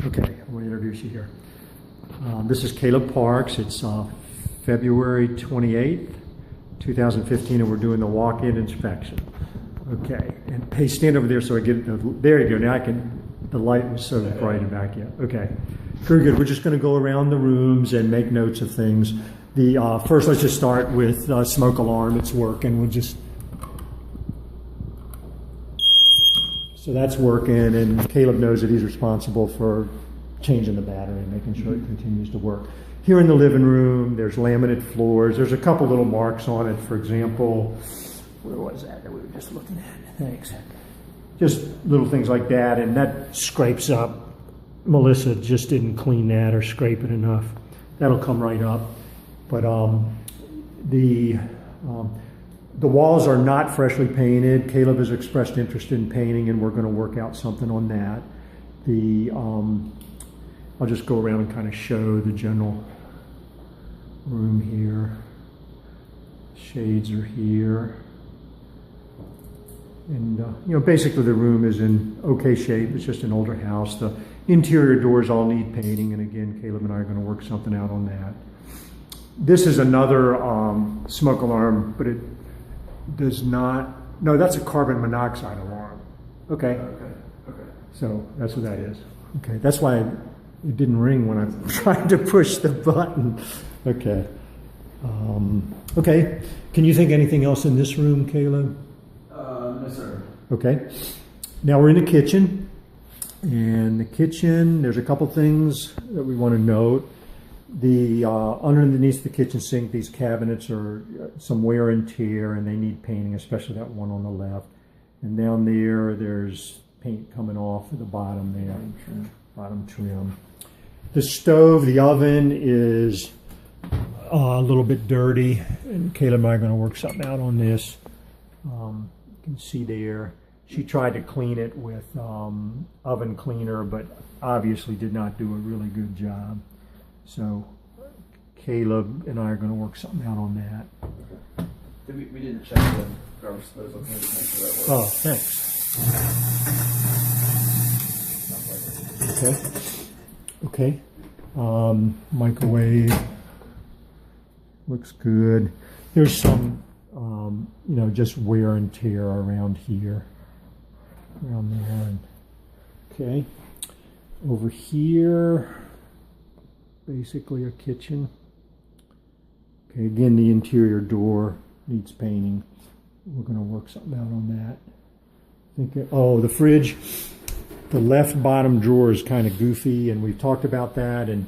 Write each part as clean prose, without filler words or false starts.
Okay, I want to introduce you here. This is Caleb Parks. It's February 28th, 2015, and we're doing the walk-in inspection. Okay, and hey, stand over there so I get, there you go. Now I can, the light was so bright back yet. Okay, very good. We're just going to go around the rooms and make notes of things. First, let's just start with smoke alarm. It's working. We'll just, so that's working, and Caleb knows that he's responsible for changing the battery and making sure it continues to work. Here in the living room, there's laminate floors. There's a couple little marks on it. For example, where was that we were just looking at? Thanks. Just little things like that, and that scrapes up. Melissa just didn't clean that or scrape it enough. That'll come right up. But the walls are not freshly painted. Caleb has expressed interest in painting, and we're going to work out something on that. I'll just go around and kind of show the general room here. Shades are here. And, basically the room is in okay shape. It's just an older house. The interior doors all need painting. And again, Caleb and I are going to work something out on that. This is another smoke alarm, but it does not, no, that's a carbon monoxide alarm. Okay. So that's what that is. Okay, that's why it didn't ring when I tried to push the button. Okay. Okay. Can you think anything else in this room, Caleb? No, sir. Okay. Now we're in the kitchen. And the kitchen, there's a couple things that we want to note. Underneath the kitchen sink, these cabinets are some wear and tear, and they need painting, especially that one on the left. And down there, there's paint coming off at the bottom there, bottom trim. The stove, the oven is a little bit dirty, and Caleb and I are going to work something out on this. You can see there, she tried to clean it with oven cleaner, but obviously did not do a really good job. So Caleb and I are going to work something out on that. We didn't check the garbage disposal. Can we just make sure that works? Oh, thanks. Okay. Microwave looks good. There's some, just wear and tear around here, around there. Okay. Over here, basically a kitchen. Okay, again, the interior door needs painting. We're going to work something out on that. The fridge. The left bottom drawer is kind of goofy, and we've talked about that, and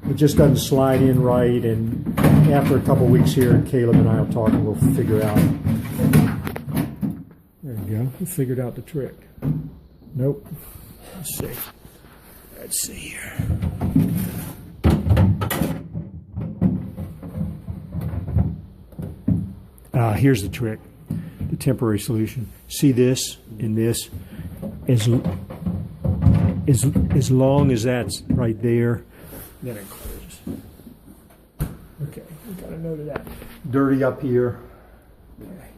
it just doesn't slide in right, and after a couple weeks here, Caleb and I will talk, and we'll figure out. There you go. We figured out the trick. Nope. Let's see here. Here's the trick. The temporary solution. See this and this, as long as that's right there, then it closes. Okay, we got a note of that. Dirty up here. Okay.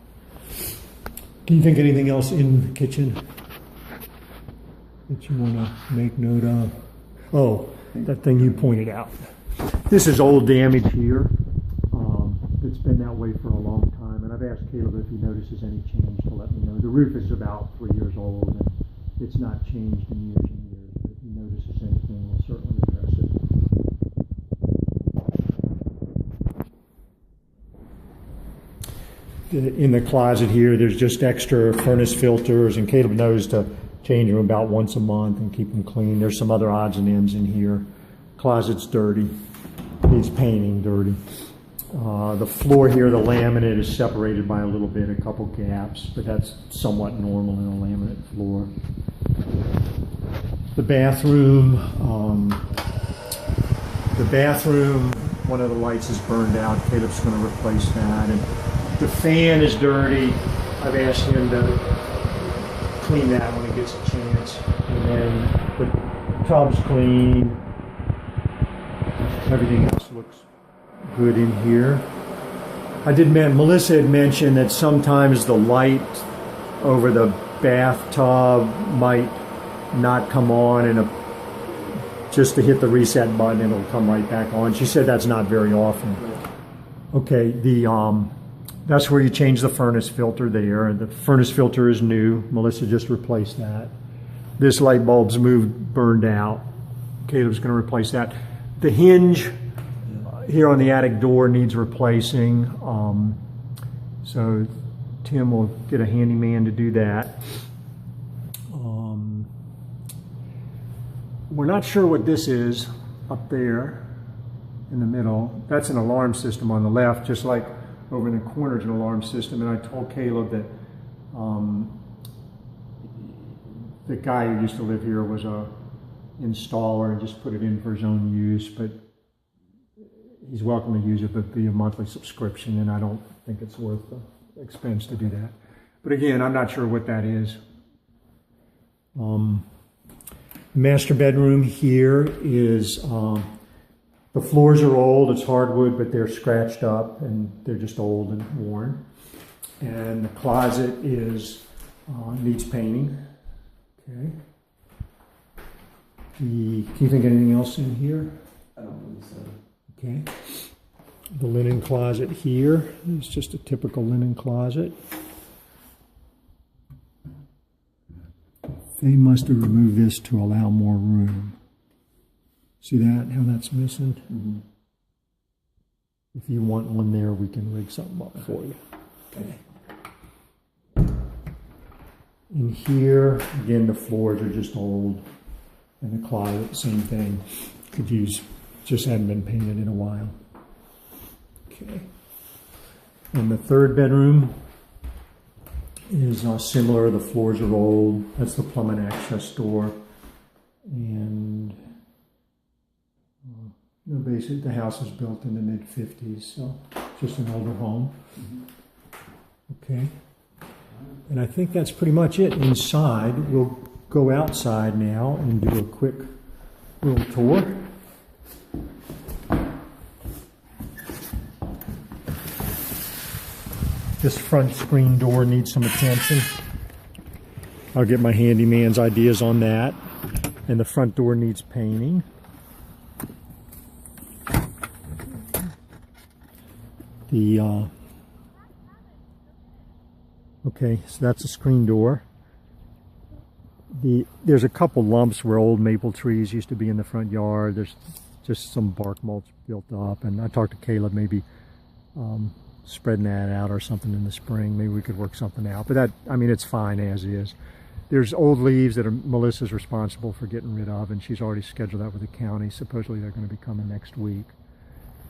Can you think of anything else in the kitchen that you want to make note of? Oh, that thing you pointed out. This is old damage here. It's been that way for a long time, and I've asked Caleb if he notices any change to let me know. The roof is about 3 years old, and it's not changed in years and years. But if he notices anything, we'll certainly address it. In the closet here, there's just extra furnace filters, and Caleb knows to change them about once a month and keep them clean. There's some other odds and ends in here. Closet's dirty. Needs painting, dirty. The floor here, the laminate is separated by a little bit, a couple gaps, but that's somewhat normal in a laminate floor. The bathroom, one of the lights is burned out. Caleb's going to replace that. And the fan is dirty. I've asked him to clean that when he gets a chance. And then the tub's clean. Everything else looks good in here. Melissa had mentioned that sometimes the light over the bathtub might not come on, and just to hit the reset button, it'll come right back on. She said that's not very often. Okay, that's where you change the furnace filter there. The furnace filter is new. Melissa just replaced that. This light bulb's burned out. Caleb's going to replace that. The hinge here on the attic door needs replacing. So Tim will get a handyman to do that. We're not sure what this is up there in the middle. That's an alarm system on the left, just like over in the corner is an alarm system. And I told Caleb that the guy who used to live here was a installer and just put it in for his own use, but he's welcome to use it, but be a monthly subscription, and I don't think it's worth the expense to do that. But again, I'm not sure what that is. Master bedroom here is, the floors are old, it's hardwood, but they're scratched up and they're just old and worn. And the closet is, needs painting. Okay. Can you think of anything else in here? I don't think so. Okay. The linen closet here is just a typical linen closet. They must have removed this to allow more room. See that, how that's missing? Mm-hmm. If you want one there, we can rig something up for you. Okay. In here, again, the floors are just old. And the closet, same thing. Could use, just hadn't been painted in a while. Okay. And the third bedroom is similar. The floors are old. That's the plumbing access door. And basically the house was built in the mid-50s, so just an older home. Okay. And I think that's pretty much it inside. We'll go outside now and do a quick little tour. This front screen door needs some attention. I'll get my handyman's ideas on that. And the front door needs painting. Okay, so that's a screen door. There's a couple lumps where old maple trees used to be in the front yard. There's just some bark mulch built up, and I talked to Caleb maybe spreading that out or something in the spring. Maybe we could work something out. But that, I mean, it's fine as is. There's old leaves that Melissa's responsible for getting rid of, and she's already scheduled that with the county. Supposedly they're going to be coming next week.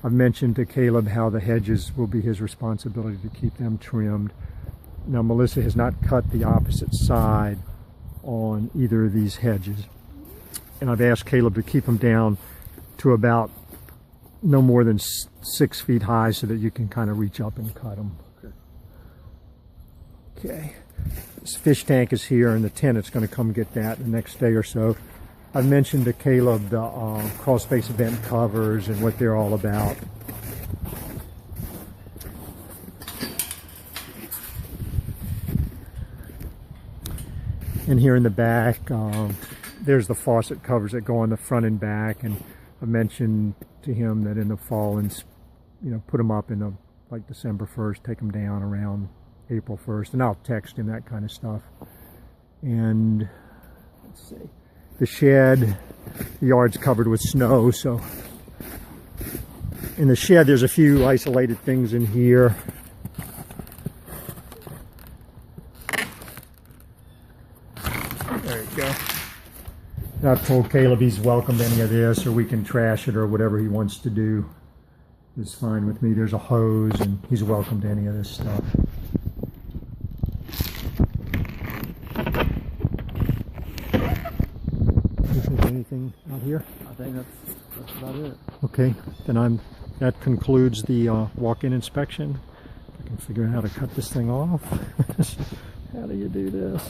I've mentioned to Caleb how the hedges will be his responsibility to keep them trimmed. Now, Melissa has not cut the opposite side on either of these hedges. And I've asked Caleb to keep them down to about no more than 6 feet high so that you can kind of reach up and cut them. Okay. This fish tank is here, and the tenant's going to come get that the next day or so. I've mentioned to Caleb the crawl space event covers and what they're all about. And here in the back, there's the faucet covers that go on the front and back. And I mentioned to him that in the fall, and put them up in like December 1st, take them down around April 1st, and I'll text him that kind of stuff. And let's see, the shed, the yard's covered with snow, so in the shed there's a few isolated things in here. There you go. And I've told Caleb he's welcome to any of this, or we can trash it, or whatever he wants to do is fine with me. There's a hose, and he's welcome to any of this stuff. Anything out here? I think that's about it. Okay, then that concludes the walk-in inspection. I can figure out how to cut this thing off. How do you do this?